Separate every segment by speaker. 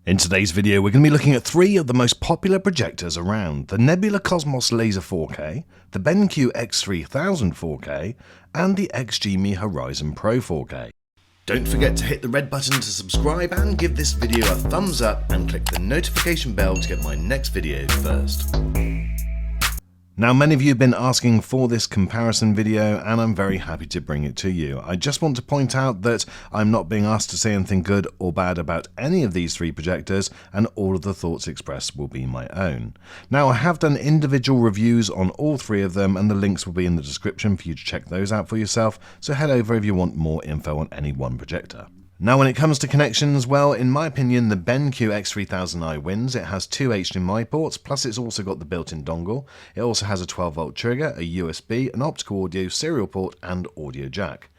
Speaker 1: In today's video, we're going to be looking at three of the most popular projectors around: the Nebula Cosmos Laser 4K, the BenQ X3000 4K, and the XGIMI Horizon Pro 4K. Don't forget to hit the red button to subscribe and give this video a thumbs up and click the notification bell to get my next video first. Now, many of you have been asking for this comparison video, and I'm very happy to bring it to you. I just want to point out that I'm not being asked to say anything good or bad about any of these three projectors, and all of the thoughts expressed will be my own. Now, I have done individual reviews on all three of them, and the links will be in the description for you to check those out for yourself, so head over if you want more info on any one projector. Now, when it comes to connections, well, in my opinion, the BenQ X3000i wins. It has two HDMI ports, plus it's also got the built-in dongle. It also has a 12-volt trigger, a USB, an optical audio serial port, and audio jack.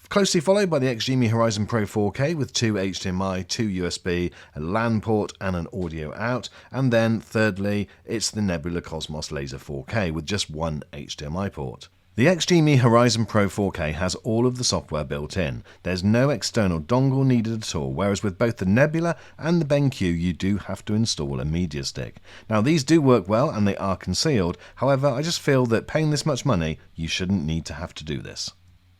Speaker 1: Closely followed by the XGIMI Horizon Pro 4K with two HDMI, two USB, a LAN port, and an audio out. And then, thirdly, it's the Nebula Cosmos Laser 4K with just one HDMI port. The XGIMI Horizon Pro 4K has all of the software built in. There's no external dongle needed at all, whereas with both the Nebula and the BenQ you do have to install a media stick. Now, these do work well and they are concealed, however I just feel that paying this much money you shouldn't need to have to do this.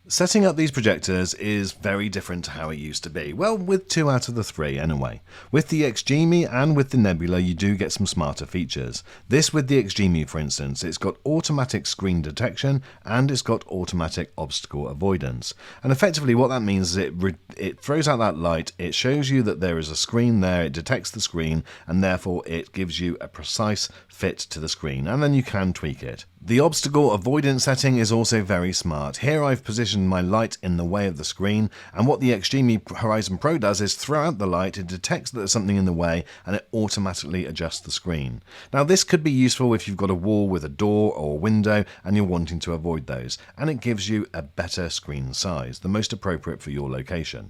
Speaker 1: Setting up these projectors is very different to how it used to be. Well, with two out of the three anyway. With the XGIMI and with the Nebula you do get some smarter features. This with the XGIMI, for instance, it's got automatic screen detection and it's got automatic obstacle avoidance. And effectively what that means is it throws out that light, it shows you that there is a screen there, it detects the screen, and therefore it gives you a precise fit to the screen, and then you can tweak it. The obstacle avoidance setting is also very smart. Here I've positioned my light in the way of the screen, and what the XGIMI Horizon Pro does is throw out the light, it detects that there's something in the way, and it automatically adjusts the screen. Now, this could be useful if you've got a wall with a door or a window and you're wanting to avoid those, and it gives you a better screen size, the most appropriate for your location.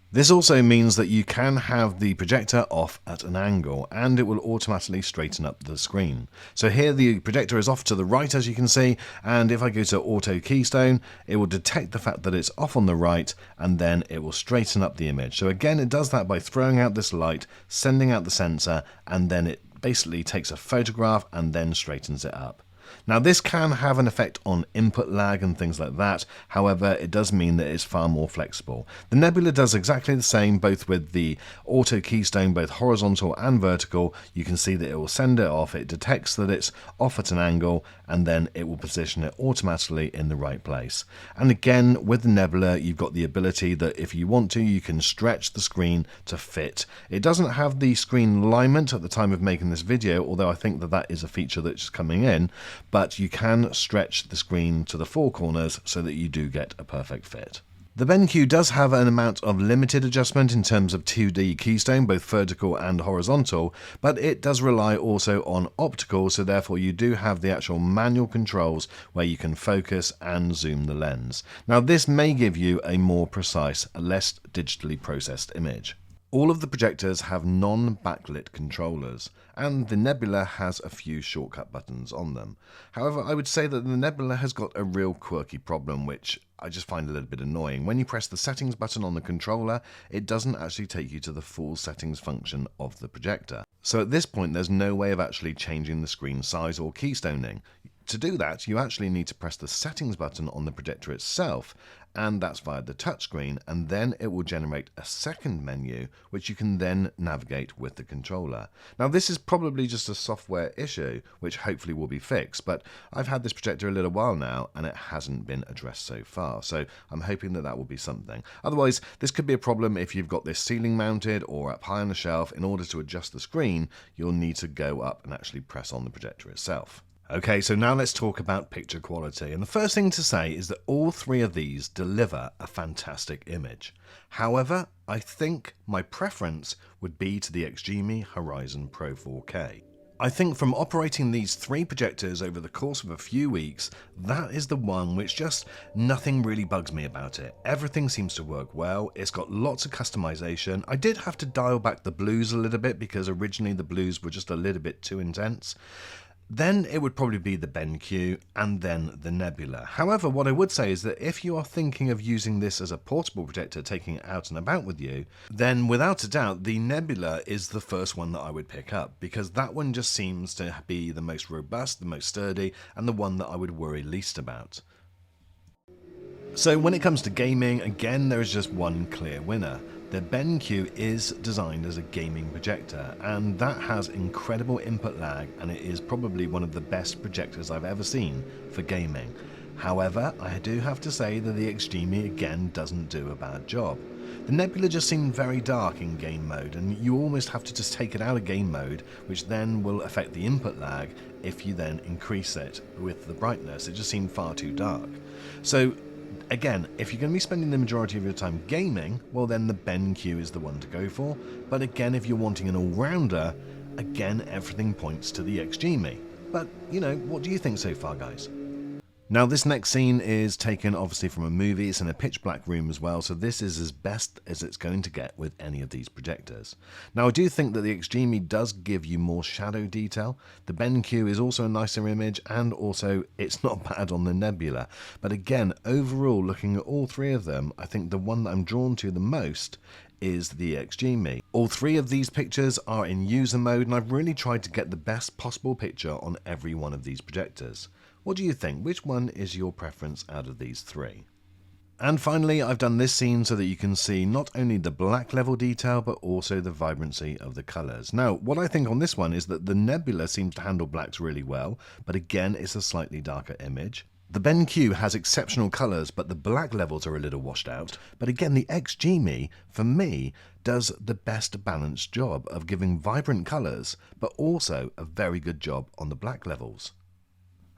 Speaker 1: This also means that you can have the projector off at an angle and it will automatically straighten up the screen. So here the projector is off to the right, as you can see, and if I go to auto keystone, it will detect the fact that it's off on the right and then it will straighten up the image. So again, it does that by throwing out this light, sending out the sensor, and then it basically takes a photograph and then straightens it up. Now, this can have an effect on input lag and things like that, however it does mean that it's far more flexible. The Nebula does exactly the same, both with the auto keystone, both horizontal and vertical. You can see that it will send it off, it detects that it's off at an angle, and then it will position it automatically in the right place. And again, with the Nebula you've got the ability that if you want to, you can stretch the screen to fit. It doesn't have the screen alignment at the time of making this video, although I think that that is a feature that's coming in, but you can stretch the screen to the four corners so that you do get a perfect fit. The BenQ does have an amount of limited adjustment in terms of 2D keystone, both vertical and horizontal, but it does rely also on optical, so therefore you do have the actual manual controls where you can focus and zoom the lens. Now, this may give you a more precise, less digitally processed image. All of the projectors have non-backlit controllers, and the Nebula has a few shortcut buttons on them. However, I would say that the Nebula has got a real quirky problem, which I just find a little bit annoying. When you press the settings button on the controller, it doesn't actually take you to the full settings function of the projector. So at this point, there's no way of actually changing the screen size or keystoning. To do that, you actually need to press the settings button on the projector itself, and that's via the touchscreen, and then it will generate a second menu which you can then navigate with the controller. Now, this is probably just a software issue which hopefully will be fixed, but I've had this projector a little while now and it hasn't been addressed so far, so I'm hoping that that will be something. Otherwise, this could be a problem if you've got this ceiling mounted or up high on the shelf. In order to adjust the screen, you'll need to go up and actually press on the projector itself. Okay, so now let's talk about picture quality, and the first thing to say is that all three of these deliver a fantastic image. However, I think my preference would be to the XGIMI Horizon Pro 4K. I think from operating these three projectors over the course of a few weeks, that is the one which just nothing really bugs me about it. Everything seems to work well, it's got lots of customization. I did have to dial back the blues a little bit because originally the blues were just a little bit too intense. Then it would probably be the BenQ and then the Nebula. However, what I would say is that if you are thinking of using this as a portable projector, taking it out and about with you, then without a doubt the Nebula is the first one that I would pick up, because that one just seems to be the most robust, the most sturdy, and the one that I would worry least about. So when it comes to gaming, again there is just one clear winner. The BenQ is designed as a gaming projector, and that has incredible input lag, and it is probably one of the best projectors I've ever seen for gaming. However, I do have to say that the XGIMI again doesn't do a bad job. The Nebula just seemed very dark in game mode, and you almost have to just take it out of game mode, which then will affect the input lag if you then increase it with the brightness. It just seemed far too dark. So again, if you're going to be spending the majority of your time gaming, well then the BenQ is the one to go for. But again, if you're wanting an all-rounder, again everything points to the XGIMI. But, you know, what do you think so far, guys? Now this next scene is taken obviously from a movie. It's in a pitch black room as well, so this is as best as it's going to get with any of these projectors. Now I do think that the XGIMI does give you more shadow detail. The BenQ is also a nicer image, and also it's not bad on the Nebula. But again, overall, looking at all three of them, I think the one that I'm drawn to the most is the XGIMI. All three of these pictures are in user mode, and I've really tried to get the best possible picture on every one of these projectors. What do you think? Which one is your preference out of these three? And finally, I've done this scene so that you can see not only the black level detail, but also the vibrancy of the colors. Now, what I think on this one is that the Nebula seems to handle blacks really well, but again, it's a slightly darker image. The BenQ has exceptional colors, but the black levels are a little washed out. But again, the XGIMI, for me, does the best balanced job of giving vibrant colors, but also a very good job on the black levels.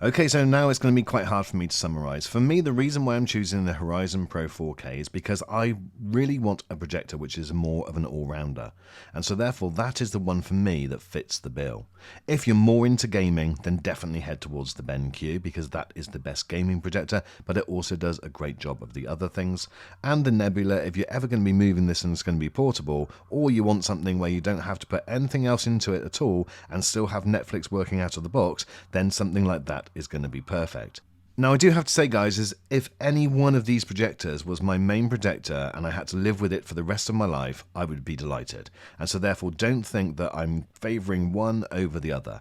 Speaker 1: Okay, so now it's going to be quite hard for me to summarize. For me, the reason why I'm choosing the Horizon Pro 4K is because I really want a projector which is more of an all-rounder. And so therefore, that is the one for me that fits the bill. If you're more into gaming, then definitely head towards the BenQ, because that is the best gaming projector, but it also does a great job of the other things. And the Nebula, if you're ever going to be moving this and it's going to be portable, or you want something where you don't have to put anything else into it at all and still have Netflix working out of the box, then something like that is going to be perfect. Now I do have to say, guys, is if any one of these projectors was my main projector and I had to live with it for the rest of my life, I would be delighted. And so therefore don't think that I'm favouring one over the other.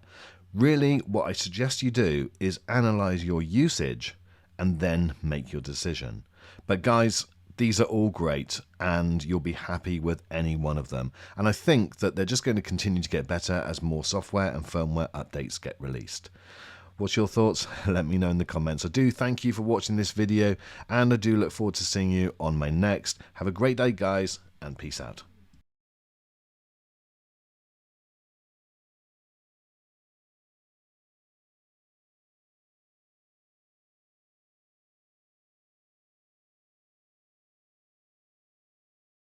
Speaker 1: Really, what I suggest you do is analyse your usage and then make your decision. But guys, these are all great, and you'll be happy with any one of them. And I think that they're just going to continue to get better as more software and firmware updates get released. What's your thoughts? Let me know in the comments. I do thank you for watching this video, and I do look forward to seeing you on my next. Have a great day, guys, and peace out.